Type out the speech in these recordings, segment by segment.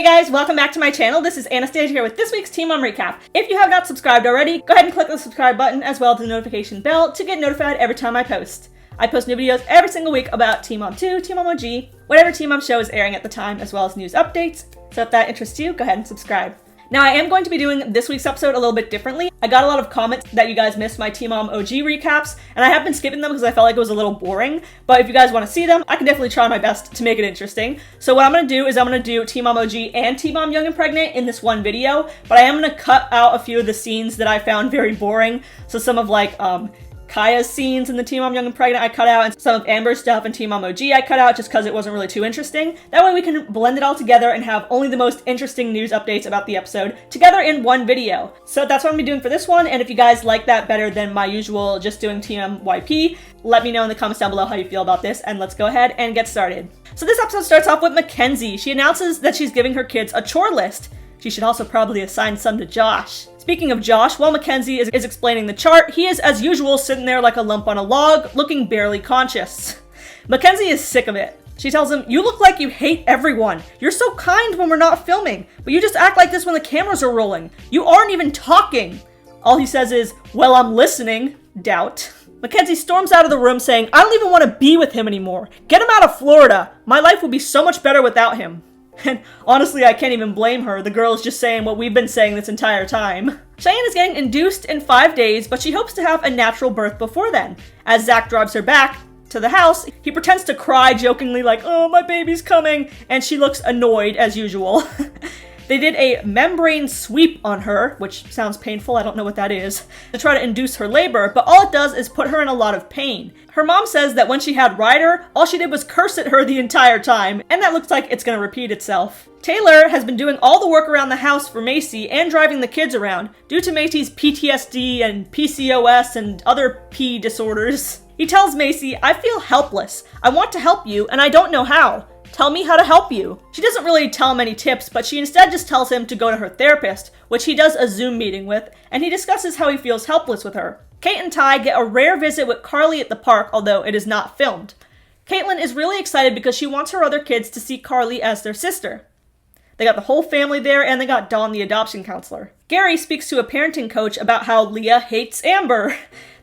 Hey guys, welcome back to my channel. This is Anastasia here with this week's Tmog recap. If you have not subscribed already, go ahead and click the subscribe button as well as the notification bell to get notified every time I post. I post new videos every single week about Tmog 2, Tmog OG, whatever Tmog show is airing at the time, as well as news updates. So if that interests you, go ahead and subscribe. Now I am going to be doing this week's episode a little bit differently. I got a lot of comments that you guys missed my Tmog OG recaps, and I have been skipping them because I felt like it was a little boring. But if you guys want to see them, I can definitely try my best to make it interesting. So what I'm going to do is I'm going to do Tmog OG and Tmog Young and Pregnant in this one video, but I am going to cut out a few of the scenes that I found very boring. So some of like, Kaya's scenes in the Tmog Young and Pregnant I cut out, and some of Amber's stuff in Tmog OG I cut out just because it wasn't really too interesting. That way we can blend it all together and have only the most interesting news updates about the episode together in one video. So that's what I'm going to be doing for this one, and if you guys like that better than my usual just doing Tmyp, let me know in the comments down below how you feel about this, and let's go ahead and get started. So this episode starts off with Mackenzie. She announces that she's giving her kids a chore list. She should also probably assign some to Josh. Speaking of Josh, while Mackenzie is explaining the chart, he is, as usual, sitting there like a lump on a log, looking barely conscious. Mackenzie is sick of it. She tells him, "You look like you hate everyone. You're so kind when we're not filming, but you just act like this when the cameras are rolling. You aren't even talking." All he says is, "Well, I'm listening." Doubt. Mackenzie storms out of the room saying, "I don't even want to be with him anymore. Get him out of Florida. My life would be so much better without him." And honestly, I can't even blame her. The girl is just saying what we've been saying this entire time. Cheyenne is getting induced in 5 days, but she hopes to have a natural birth before then. As Zach drives her back to the house, he pretends to cry jokingly like, "Oh, my baby's coming," and she looks annoyed as usual. They did a membrane sweep on her, which sounds painful, I don't know what that is, to try to induce her labor, but all it does is put her in a lot of pain. Her mom says that when she had Ryder, all she did was curse at her the entire time, and that looks like it's gonna repeat itself. Taylor has been doing all the work around the house for Macy and driving the kids around, due to Macy's PTSD and PCOS and other P disorders. He tells Macy, "I feel helpless. I want to help you, and I don't know how. Tell me how to help you." She doesn't really tell him any tips, but she instead just tells him to go to her therapist, which he does a Zoom meeting with, and he discusses how he feels helpless with her. Kate and Ty get a rare visit with Carly at the park, although it is not filmed. Caitlin is really excited because she wants her other kids to see Carly as their sister. They got the whole family there, and they got Dawn, the adoption counselor. Gary speaks to a parenting coach about how Leah hates Amber.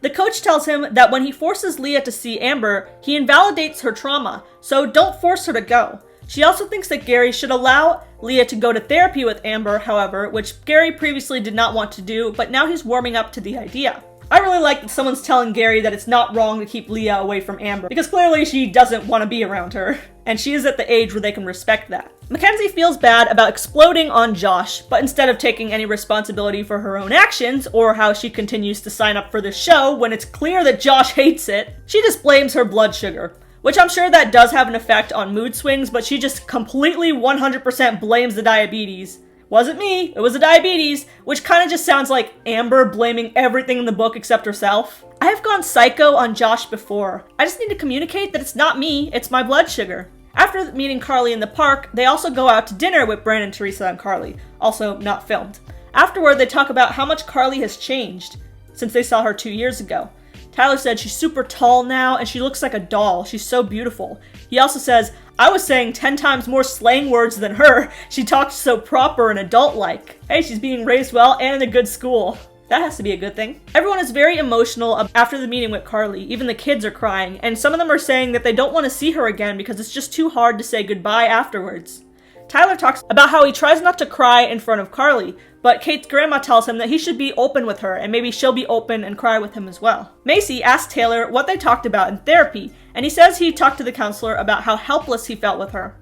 The coach tells him that when he forces Leah to see Amber, he invalidates her trauma, so don't force her to go. She also thinks that Gary should allow Leah to go to therapy with Amber, however, which Gary previously did not want to do, but now he's warming up to the idea. I really like that someone's telling Gary that it's not wrong to keep Leah away from Amber, because clearly she doesn't want to be around her, and she is at the age where they can respect that. Mackenzie feels bad about exploding on Josh, but instead of taking any responsibility for her own actions, or how she continues to sign up for the show when it's clear that Josh hates it, she just blames her blood sugar. Which I'm sure that does have an effect on mood swings, but she just completely 100% blames the diabetes. Wasn't me, it was the diabetes, which kind of just sounds like Amber blaming everything in the book except herself. I have gone psycho on Josh before. I just need to communicate that it's not me, it's my blood sugar. After meeting Carly in the park, they also go out to dinner with Brandon, Teresa, and Carly, also not filmed. Afterward, they talk about how much Carly has changed since they saw her 2 years ago. Tyler said she's super tall now, and she looks like a doll. She's so beautiful. He also says, "I was saying 10 times more slang words than her. She talks so proper and adult-like." Hey, she's being raised well and in a good school. That has to be a good thing. Everyone is very emotional after the meeting with Carly. Even the kids are crying, and some of them are saying that they don't want to see her again because it's just too hard to say goodbye afterwards. Tyler talks about how he tries not to cry in front of Carly, but Kate's grandma tells him that he should be open with her, and maybe she'll be open and cry with him as well. Macy asks Taylor what they talked about in therapy, and he says he talked to the counselor about how helpless he felt with her.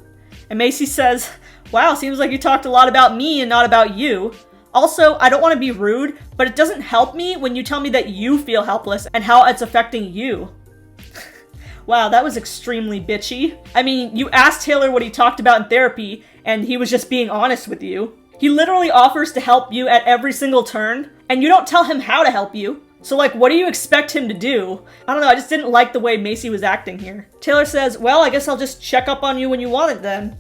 And Macy says, "Wow, seems like you talked a lot about me and not about you. Also, I don't want to be rude, but it doesn't help me when you tell me that you feel helpless and how it's affecting you." Wow, that was extremely bitchy. I mean, you asked Taylor what he talked about in therapy, and he was just being honest with you. He literally offers to help you at every single turn, and you don't tell him how to help you. So like, what do you expect him to do? I don't know, I just didn't like the way Macy was acting here. Taylor says, "Well, I guess I'll just check up on you when you want it then."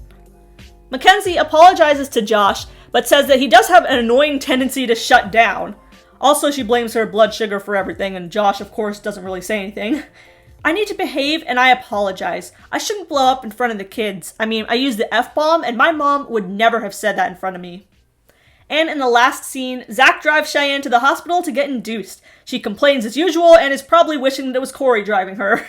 Mackenzie apologizes to Josh, but says that he does have an annoying tendency to shut down. Also, she blames her blood sugar for everything, and Josh, of course, doesn't really say anything. I need to behave and I apologize. I shouldn't blow up in front of the kids. I mean, I used the F-bomb and my mom would never have said that in front of me. And in the last scene, Zach drives Cheyenne to the hospital to get induced. She complains as usual and is probably wishing that it was Corey driving her.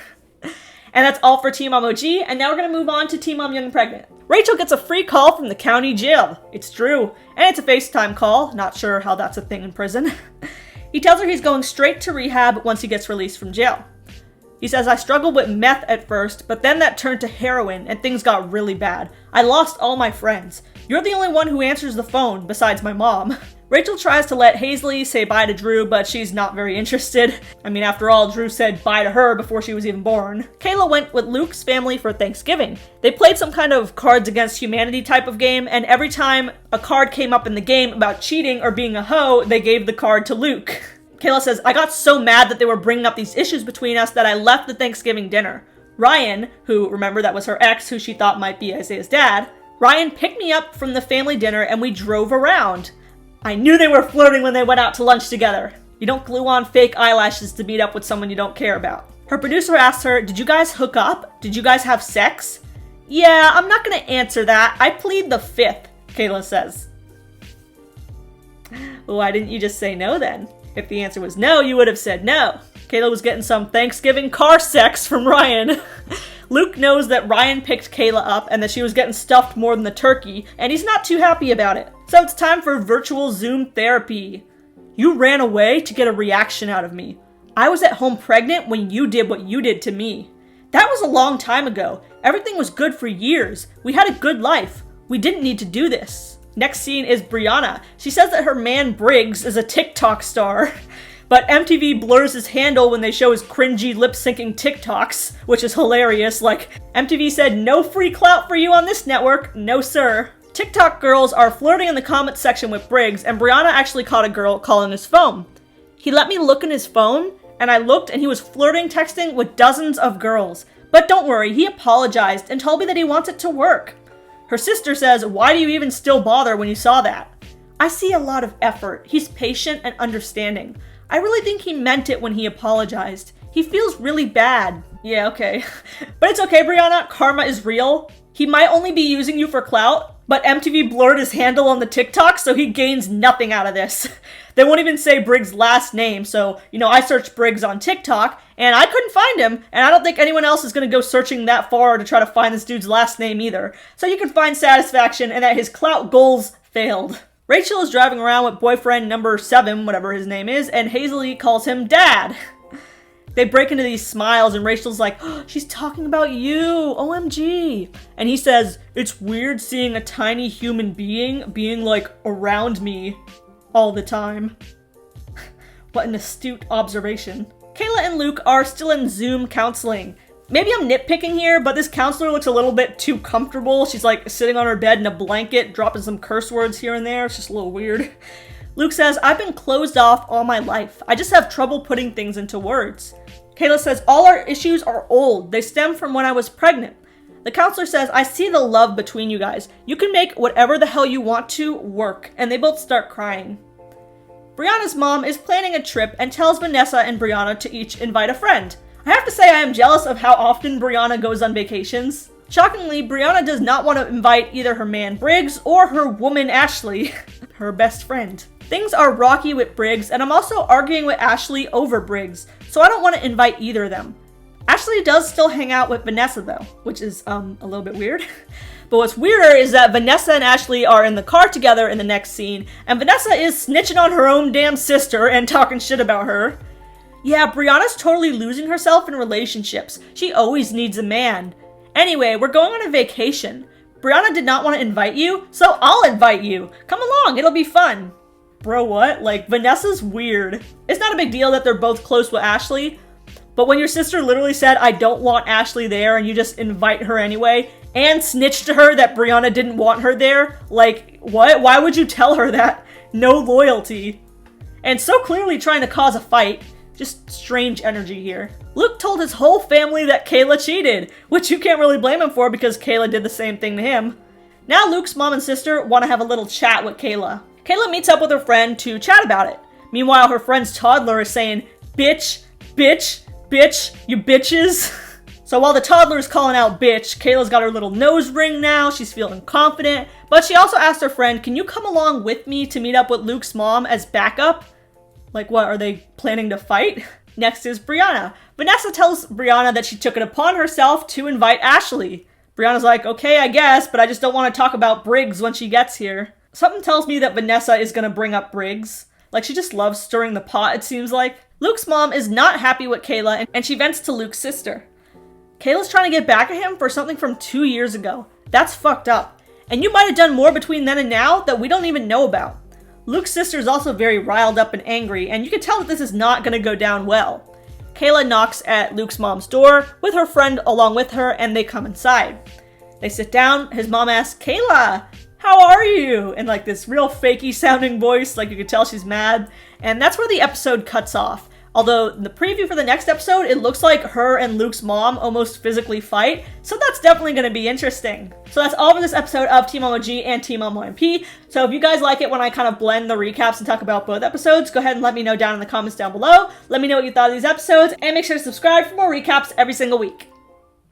And that's all for Team Mom OG, and now we're going to move on to Team Mom Young and Pregnant. Rachel gets a free call from the county jail. It's Drew, and it's a FaceTime call. Not sure how that's a thing in prison. He tells her he's going straight to rehab once he gets released from jail. He says, I struggled with meth at first, but then that turned to heroin and things got really bad. I lost all my friends. You're the only one who answers the phone, besides my mom. Rachel tries to let Hazley say bye to Drew, but she's not very interested. I mean, after all, Drew said bye to her before she was even born. Kayla went with Luke's family for Thanksgiving. They played some kind of Cards Against Humanity type of game, and every time a card came up in the game about cheating or being a hoe, they gave the card to Luke. Kayla says, I got so mad that they were bringing up these issues between us that I left the Thanksgiving dinner. Ryan, who, remember, that was her ex who she thought might be Isaiah's dad, Ryan picked me up from the family dinner and we drove around. I knew they were flirting when they went out to lunch together. You don't glue on fake eyelashes to meet up with someone you don't care about. Her producer asked her, did you guys hook up? Did you guys have sex? Yeah, I'm not gonna answer that. I plead the fifth, Kayla says. Why didn't you just say no then? If the answer was no, you would have said no. Kayla was getting some Thanksgiving car sex from Ryan. Luke knows that Ryan picked Kayla up and that she was getting stuffed more than the turkey, and he's not too happy about it. So it's time for virtual Zoom therapy. You ran away to get a reaction out of me. I was at home pregnant when you did what you did to me. That was a long time ago. Everything was good for years. We had a good life. We didn't need to do this. Next scene is Brianna. She says that her man Briggs is a TikTok star. But MTV blurs his handle when they show his cringy lip-syncing TikToks, which is hilarious. Like, MTV said, no free clout for you on this network. No, sir. TikTok girls are flirting in the comments section with Briggs, and Brianna actually caught a girl calling his phone. He let me look in his phone, and I looked, and he was flirting, texting with dozens of girls. But don't worry, he apologized and told me that he wants it to work. Her sister says, why do you even still bother when you saw that? I see a lot of effort. He's patient and understanding. I really think he meant it when he apologized. He feels really bad. Yeah, okay. But it's okay, Brianna. Karma is real. He might only be using you for clout, but MTV blurred his handle on the TikTok, so he gains nothing out of this. They won't even say Briggs' last name, so, I searched Briggs on TikTok, and I couldn't find him, and I don't think anyone else is gonna go searching that far to try to find this dude's last name either. So you can find satisfaction in that his clout goals failed. Rachel is driving around with boyfriend number 7, whatever his name is, and Hazley calls him Dad. They break into these smiles, and Rachel's like, oh, she's talking about you, OMG. And he says, it's weird seeing a tiny human being like, around me all the time. What an astute observation. Kayla and Luke are still in Zoom counseling. Maybe I'm nitpicking here, but this counselor looks a little bit too comfortable. She's like sitting on her bed in a blanket, dropping some curse words here and there. It's just a little weird. Luke says, I've been closed off all my life. I just have trouble putting things into words. Kayla says, all our issues are old. They stem from when I was pregnant. The counselor says, I see the love between you guys. You can make whatever the hell you want to work. And they both start crying. Brianna's mom is planning a trip and tells Vanessa and Brianna to each invite a friend. I have to say I am jealous of how often Brianna goes on vacations. Shockingly, Brianna does not want to invite either her man Briggs or her woman Ashley, her best friend. Things are rocky with Briggs, and I'm also arguing with Ashley over Briggs, so I don't want to invite either of them. Ashley does still hang out with Vanessa though, which is a little bit weird. But what's weirder is that Vanessa and Ashley are in the car together in the next scene, and Vanessa is snitching on her own damn sister and talking shit about her. Yeah, Brianna's totally losing herself in relationships. She always needs a man. Anyway, we're going on a vacation. Brianna did not want to invite you, so I'll invite you. Come along, it'll be fun. Bro, what? Like, Vanessa's weird. It's not a big deal that they're both close with Ashley, but when your sister literally said, I don't want Ashley there, and you just invite her anyway, and snitched to her that Brianna didn't want her there, like, what? Why would you tell her that? No loyalty. And so clearly trying to cause a fight. Just strange energy here. Luke told his whole family that Kayla cheated, which you can't really blame him for because Kayla did the same thing to him. Now Luke's mom and sister want to have a little chat with Kayla. Kayla meets up with her friend to chat about it. Meanwhile, her friend's toddler is saying, bitch, bitch, Bitch, you bitches. So while the toddler's calling out bitch, Kayla's got her little nose ring now, she's feeling confident, but she also asked her friend, can you come along with me to meet up with Luke's mom as backup? Like what, are they planning to fight? Next is Brianna. Vanessa tells Brianna that she took it upon herself to invite Ashley. Brianna's like, okay, I guess, but I just don't want to talk about Briggs when she gets here. Something tells me that Vanessa is gonna bring up Briggs. Like, she just loves stirring the pot, it seems like. Luke's mom is not happy with Kayla, and she vents to Luke's sister. Kayla's trying to get back at him for something from 2 years ago. That's fucked up. And you might have done more between then and now that we don't even know about. Luke's sister is also very riled up and angry, and you can tell that this is not going to go down well. Kayla knocks at Luke's mom's door with her friend along with her, and they come inside. They sit down, his mom asks, Kayla, how are you? In like this real fakey sounding voice, like you can tell she's mad. And that's where the episode cuts off. Although in the preview for the next episode, it looks like her and Luke's mom almost physically fight, so that's definitely going to be interesting. So that's all for this episode of Tmog and Tmyp. So if you guys like it when I kind of blend the recaps and talk about both episodes, go ahead and let me know down in the comments down below. Let me know what you thought of these episodes, and make sure to subscribe for more recaps every single week.